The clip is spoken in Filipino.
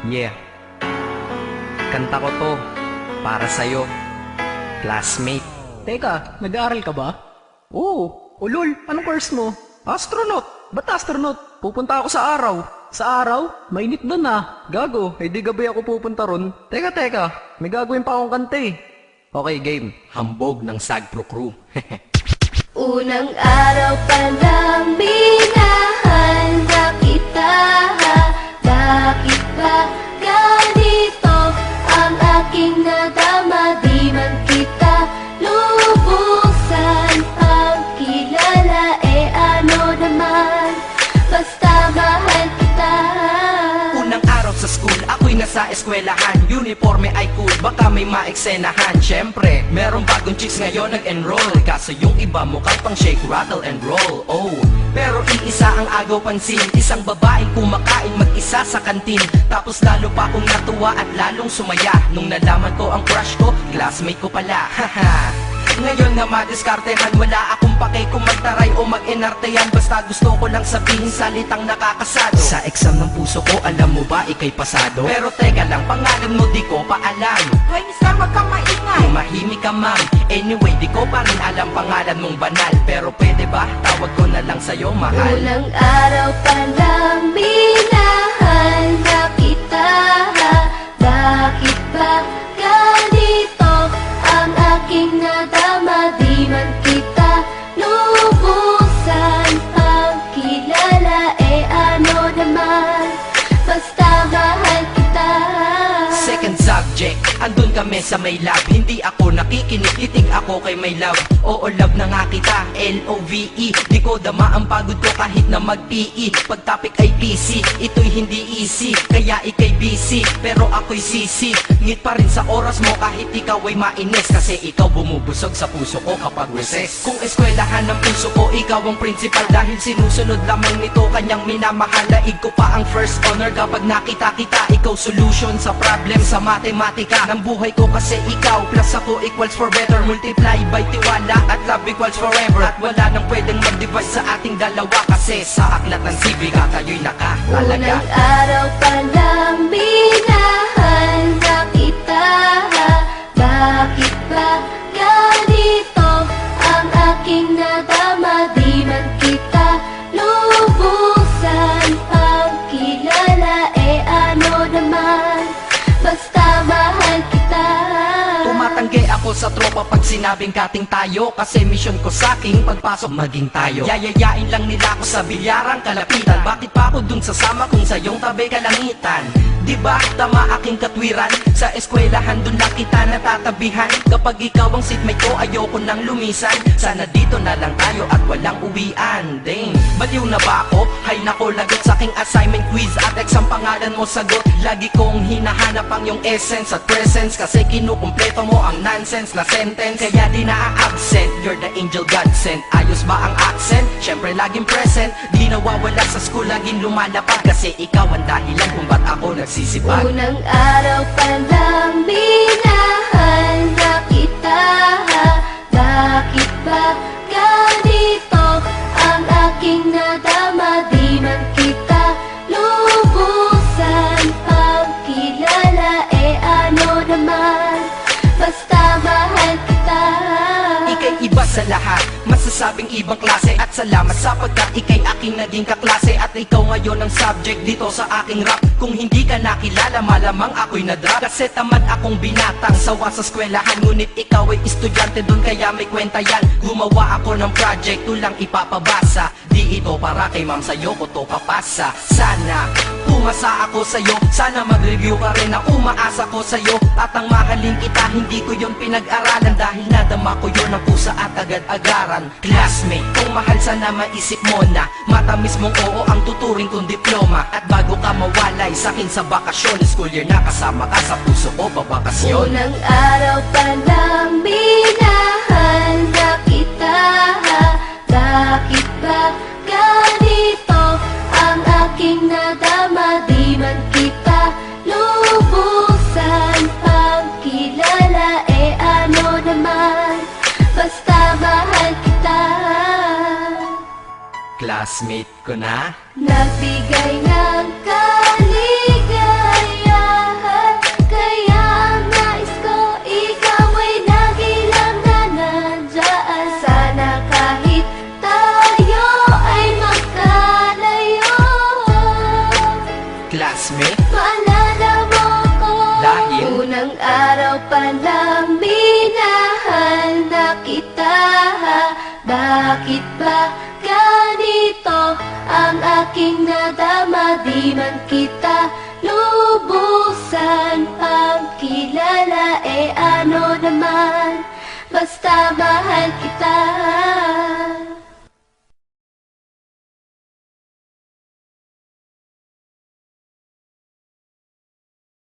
Yeah, kanta ko to para sa'yo, classmate. Teka, nag-aaral ka ba? Oo. Ulol, anong course mo? Astronaut. Ba't astronaut? Pupunta ako sa araw. Sa araw? Mainit doon ah. Gago, di gabi ako pupunta ron. Teka, may gagawin pa akong kanta eh. Okay, game. Hambog ng Sagpro Crew. Unang araw pa lang minahal na kita. Bakit ba ganito ang aking nadama? Di man kita lubusan ang kilala. Ano naman, basta mahal kita. Unang araw sa school, ako'y nasa eskwelahan. Uniforme ay cool, baka may maeksenahan. Syempre, merong bagong chicks ngayon nag-enroll. Kaso yung iba mukhang pang shake, rattle and roll. Oh, pero iisa ang agaw pansin. Isang babaeng kumakain mag-isa sa kantin. Tapos lalo pa akong natuwa at lalong sumaya nung nalaman ko ang crush ko, classmate ko pala. Haha. Ngayon na madiskartehan, wala akong pake kung magtaray o mag-enartehan. Basta gusto ko lang sabihin salitang nakakasado. Sa exam ng puso ko, alam mo ba ikay pasado? Pero teka lang, pangalan mo di ko pa alam. Hoy, mister, wag kang maingay. Tumahimik ka ma'am. Anyway, di ko pa rin alam pangalan mong banal. Pero pwede ba, tawag ko na lang sa'yo mahal. Unang araw pa lang minahal na kita. Bakit ba ganito ang aking nadama? Di man kita lubusan ang kilala. Ano naman, basta mahal kita. Second subject, andun kami sa may lab. Hindi ako nakikinig, titig ako kay may love. Oo, love na nga kita, L-O-V-E. Di ko dama ang pagod ko kahit na mag-PE. Pag topic ay PC, ito'y hindi easy. Kaya ikay busy, pero ako'y sisi. Ngit pa rin sa oras mo kahit ikaw ay mainis. Kasi ikaw bumubusog sa puso ko kapag recess. Kung eskwelahan ng puso ko, ikaw ang principal. Dahil sinusunod lamang nito kanyang minamahal. Laig ko pa ang first honor kapag nakita kita. Ikaw solution sa problem sa matematika ng buhay ko, kasi ikaw plus ako equals for better. Multiply by tiwala at love equals forever. At wala nang pwedeng mag-divide sa ating dalawa, kasi sa aklat ng sibiga tayo'y nakahalaga. Unang araw pa lang minahal na kita. Bakit ba ganito ang aking nadama? Di man kita lubusan ang kilala. Ano naman, basta mahal kita. Tumatanggi ako sa tropa pag sinabing kating tayo, kasi mission ko sa'king pagpasok maging tayo. Yayayain lang nila ako sa bilyarang kalapitan. Bakit pa ako dun sasama kung sa iyong tabi kalangitan? Diba tama aking katwiran? Sa eskwelahan dun lang kita natatabihan. Kapag ikaw ang seatmate ko, ayoko nang lumisan. Sana dito na lang tayo at walang uwian. Dang, baliw na ba ako? Hay nako, lagot sa aking assignment, quiz at exam, pangalan mo sagot. Lagi kong hinahanap ang iyong essence at presence, kasi kinukumpleto mo ang nonsense na sentence. Kaya di na-absent, you're the angel God sent. Ayos ba ang accent? Syempre laging present. Di nawawala sa school, laging lumalapag, kasi ikaw ang dahilan kung ba't ako nagsisipag. Unang araw pa lang minahal na kita. Bakit ba ganito ang aking nadama? Di man kita lubusan ang kilala. Ano naman, basta mahal kita. Ika'y iba sa lahat, masasabing ibang klase. At salamat sapagkat ika'y aking naging kaklase. At ikaw ngayon ang subject dito sa aking rap. Kung hindi ka nakilala, malamang ako'y nadrag. Kasi tamad akong binatang sawa sa eskwelahan. Ngunit ikaw ay estudyante dun, kaya may kwenta yan. Gumawa ako ng project, tulang ipapabasa. Di ito para kay ma'am, sa'yo ko to papasa. Sana pumasa ako sa'yo, sana mag-review ka rin na umaasa ko sa'yo. At ang mahalin kita, hindi ko yon pinag-aralan. Dahil nadama ko yun ang pusa at agad-agaran. Classmate, kung mahal sana maisip mo na matamis mong oo ang tuturing kong diploma. At bago ka mawalay sa'kin sa bakasyon, school year na kasama ka sa puso ko babakasyon. Unang araw pa lang minahal na kita. Bakit ba ganito ang aking nadama? Di man kita lubusan ang kilala. Ano naman, basta mahal kita. Classmate ko na. Nagbigay ng kaligayahan. me? Maalala mo ko Dahil? unang araw pa lang minahal na kita. Bakit ba ganito ang aking nadama? Di man kita lubusan pang kilala, ano naman, basta mahal kita.